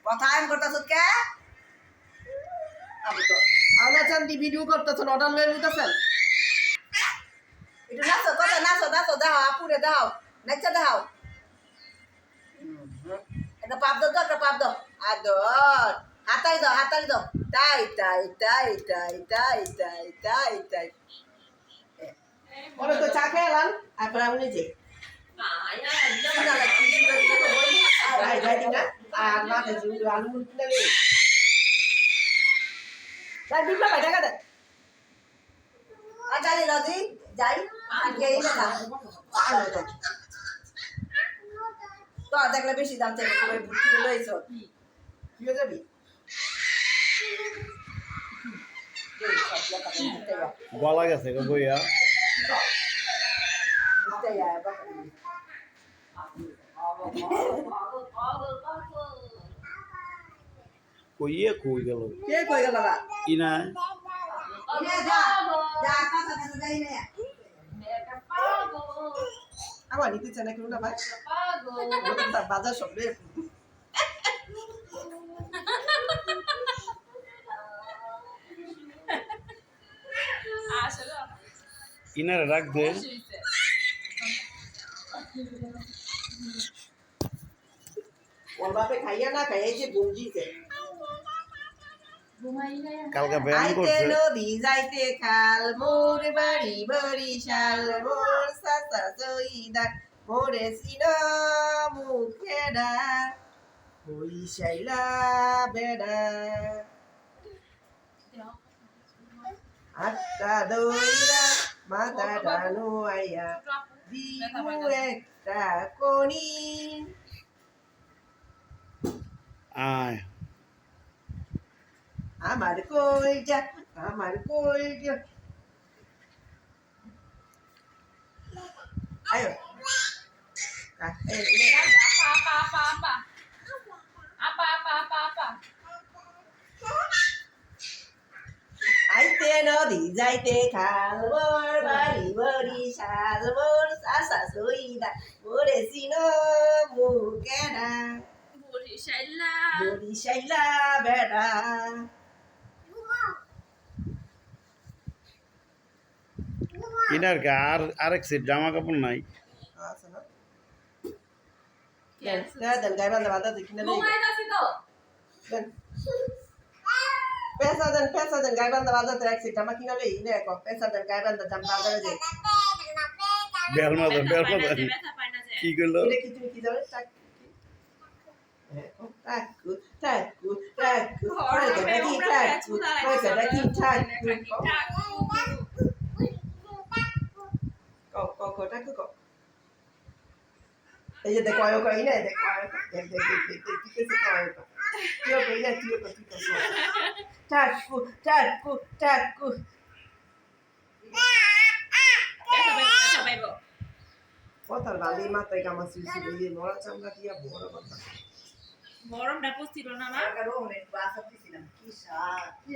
কথা আইন করতেছ কে আমি তো আমরা চান্দি ভিডিও করতেছেন অর্ডার লয়ে নিতেছেন একটু নাচো কথা নাচো নাচো দাও আপুরে দাও নাচা দাও একটা পাপ দাও তো একটা পাপ দাও আদর হাতাই দাও তাই তাই তাই তাই তাই তাই তাই তাই ওরে তো চা খেয়ে এলাম তারপর আমি নিজে যাই যাই না আর মাথায় যে আলু মুড়ি কিনে নেই যাই বিপ্লব ভাই টাকা দেন আচ্ছা লদি যাই আজকে এই না তো দেখলে বেশি দাম চাই তুমি ভর্তি করে লইছো কি হয়ে যাবি গলা গেছে গো বইয়া কইয়ে কই গেল কে কই গেল না ইনা আমার নিতে চায় না কেউ না ভাই বাজার সব রে ইনারে রাখ দে ওর বাপে খাইয়া না খাইয়া যে বুঝিছে কালকে ব্যায়াম আইতে করছে নদী যাইতে খাল মোর বাড়ি বরিশাল মোর সাসা জইদা মোরে সিন মুখেডা বরিশাইলা বেড়া আটটা দইরা মাথা ডানো আইয়া দিমু একটা কোনি আয় আমার কইজা আমার কইজা আয়ো আইতে নদী যাইতে খাল মোর বাড়ি বরিশাল মোর সাসা সইদা মোরে সিন মুকেডা বরিশাইলা বেড়া ইনার কে আরেক সেট জামা কাপড় নাই আছে না দেন গাই বান্ধা বান্ধা কিনে দেই দেন পেশা দেন গাই বান্ধা বান্ধা এক সেট জামা কিনে লই নে কো পেশা দেন গাই বান্ধা জামা বাজারে যাই বেল মাদন কি করলো এটা কি তুমি কি যাবে টাকু টাকু টাকু ওরে দেখি টাকু ওরে দেখি টাকু কো টাকু কো এই যে দেখো আয়ো কই না দেখো আয়ো দেখ কি কয় তুইও কই না তুইও কই টাকু টাকু টাকু কথার বালি মাথায় কামা সুইছি এই মরা চামড়া দিয়া বড় কথা গরমটা পড়ছিল না আমার কি সা কি